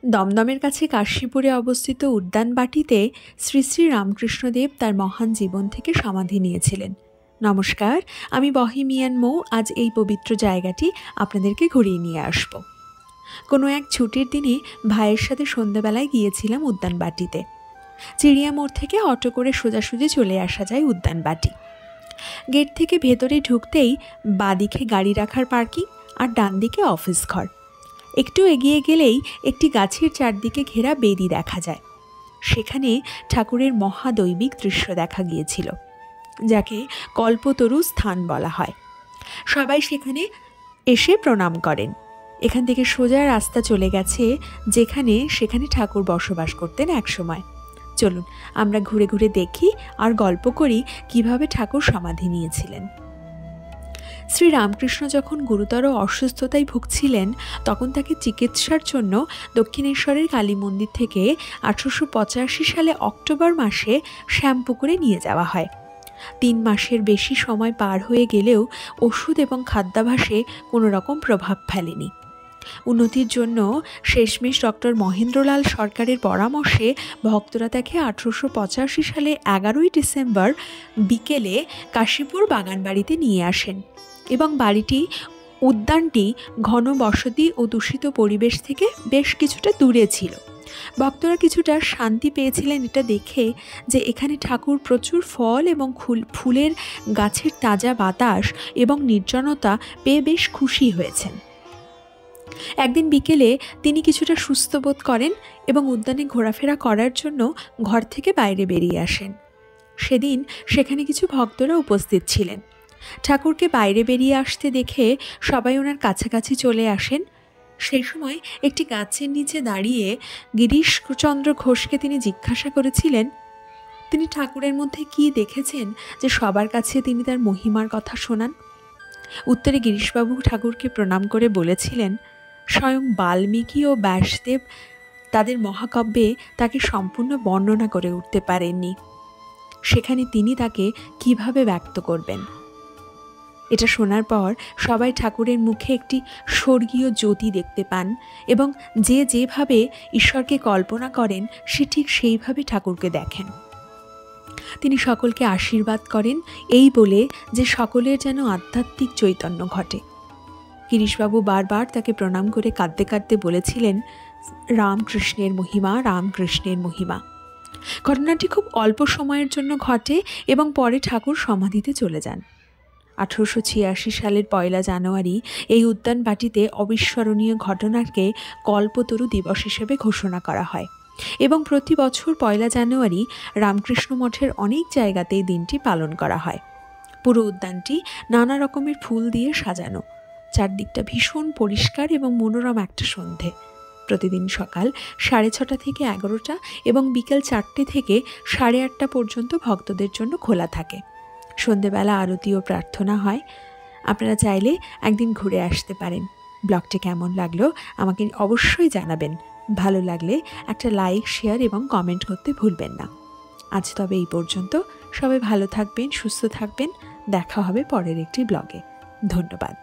দমদমের কাছে কাশীপুরে অবস্থিত উদ্যানবাটিতে শ্রী শ্রী রামকৃষ্ণদেব তার মহান জীবন থেকে সমাধি নিয়েছিলেন। নমস্কার, আমি বহিমিয়ান মৌ। আজ এই পবিত্র জায়গাটি আপনাদেরকে ঘুরিয়ে নিয়ে আসব। কোনো এক ছুটির দিনে ভাইয়ের সাথে সন্ধ্যাবেলায় গিয়েছিলাম উদ্যানবাটিতে। চিড়িয়া মোড় থেকে অটো করে সোজাসুজি চলে আসা যায় উদ্যানবাটি। গেট থেকে ভেতরে ঢুকতেই বাঁদিকে গাড়ি রাখার পার্কিং আর ডান দিকে অফিস ঘর। একটু এগিয়ে গেলেই একটি গাছের চারদিকে ঘেরা বেদি দেখা যায়। সেখানে ঠাকুরের মহাদৈবিক দৃশ্য দেখা গিয়েছিল, যাকে কল্পতরু স্থান বলা হয়। সবাই সেখানে এসে প্রণাম করেন। এখান থেকে সোজা রাস্তা চলে গেছে সেখানে ঠাকুর বসবাস করতেন একসময়। চলুন আমরা ঘুরে ঘুরে দেখি আর গল্প করি কিভাবে ঠাকুর সমাধি নিয়েছিলেন। শ্রী রামকৃষ্ণ যখন গুরুতর অসুস্থতায় ভুগছিলেন, তখন তাকে চিকিৎসার জন্য দক্ষিণেশ্বরের কালী মন্দির থেকে 1885 সালে অক্টোবর মাসে শ্যামপুকুরে নিয়ে যাওয়া হয়। 3 মাসের বেশি সময় পার হয়ে গেলেও ওষুধ এবং খাদ্যাভ্যাসে কোনো রকম প্রভাব ফেলেনি। উন্নতির জন্য শেষমেশ ডক্টর মহেন্দ্রলাল সরকারের পরামর্শে ভক্তরা তাকে 1885 সালে 11ই ডিসেম্বর বিকেলে কাশীপুর বাগানবাড়িতে নিয়ে আসেন এবং উদ্যানটি ঘন বসতি ও দূষিত পরিবেশ থেকে বেশ কিছুটা দূরে ছিল। ভক্তরা কিছুটা শান্তি পেয়েছিলেন এটা দেখে যে এখানে ঠাকুর প্রচুর ফল এবং ফুলের গাছের তাজা বাতাস এবং নির্জনতা পেয়ে বেশ খুশি হয়েছেন। একদিন বিকেলে তিনি কিছুটা সুস্থ বোধ করেন এবং উদ্যানে ঘোরাফেরা করার জন্য ঘর থেকে বাইরে বেরিয়ে আসেন। সেদিন সেখানে কিছু ভক্তরা উপস্থিত ছিলেন। ঠাকুরকে বাইরে বেরিয়ে আসতে দেখে সবাই কাছাকাছি চলে আসেন। সেই সময় একটি গাছের নিচে দাঁড়িয়ে গিরিশচন্দ্র ঘোষকে তিনি জিজ্ঞাসা করেছিলেন, তিনি ঠাকুরের মধ্যে কি দেখেছেন যে সবার কাছে তিনি তার মহিমার কথা শোনান। উত্তরে গিরিশবাবু ঠাকুরকে প্রণাম করে বলেছিলেন, স্বয়ং বাল্মীকি ও ব্যাসদেব তাদের মহাকাব্যে তাকে সম্পূর্ণ বর্ণনা করে উঠতে পারেননি। সেখানে তিনি তাকে কিভাবে ব্যক্ত করবেন। এটা শোনার পর সবাই ঠাকুরের মুখে একটি স্বর্গীয় জ্যোতি দেখতে পান এবং যেভাবে ঈশ্বরকে কল্পনা করেন সে ঠিক সেইভাবে ঠাকুরকে দেখেন। তিনি সকলকে আশীর্বাদ করেন এই বলে যে সকলের যেন আধ্যাত্মিক চৈতন্য ঘটে। গিরিশবাবু বারবার তাকে প্রণাম করে কাঁদতে কাঁদতে বলেছিলেন, রামকৃষ্ণের মহিমা, রামকৃষ্ণের মহিমা। ঘটনাটি খুব অল্প সময়ের জন্য ঘটে এবং পরে ঠাকুর সমাধিতে চলে যান। 1886 সালের 1 জানুয়ারি এই উদ্যানবাটিতে অবিস্মরণীয় ঘটনাকে কল্পতরু দিবস হিসেবে ঘোষণা করা হয় এবং প্রতি বছর 1 জানুয়ারি রামকৃষ্ণ মঠের অনেক জায়গাতে এই দিনটি পালন করা হয়। পুরো উদ্যানটি নানা রকমের ফুল দিয়ে সাজানো। চারদিকটা ভীষণ পরিষ্কার এবং মনোরম একটা সন্ধে। প্রতিদিন সকাল 6:30 থেকে 11টা এবং বিকেল 4টে থেকে 8:30 পর্যন্ত ভক্তদের জন্য খোলা থাকে। সন্ধেবেলা আরতি ও প্রার্থনা হয়। আপনারা চাইলে একদিন ঘুরে আসতে পারেন। ব্লগটি কেমন লাগলো আমাকে অবশ্যই জানাবেন। ভালো লাগলে একটা লাইক, শেয়ার এবং কমেন্ট করতে ভুলবেন না। আজ তবে এই পর্যন্ত। সবাই ভালো থাকবেন, সুস্থ থাকবেন। দেখা হবে পরের একটি ব্লগে। ধন্যবাদ।